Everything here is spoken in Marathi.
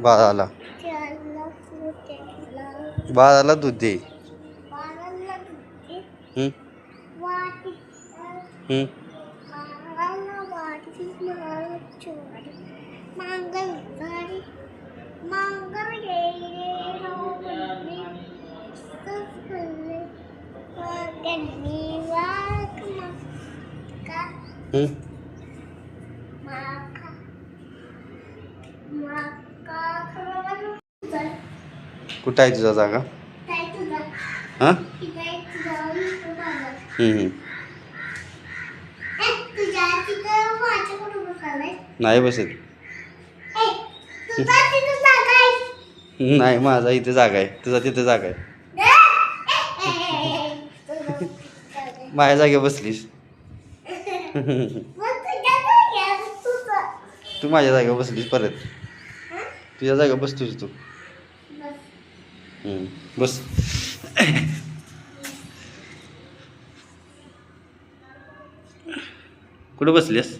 बाळाला बाळाला दूध दे. हं? हं? हं? कुठं आहे तुझा जागा? हां? नाही बसत. नाही, माझा इथे जागा आहे, तुझा तिथे जागा आहे. माझ्या जागेवर बसलीस. तू माझ्या जागेवर बसलीस परत. तुझ्या जागेवर बसतोस तू. बस. कुठं बसलीस?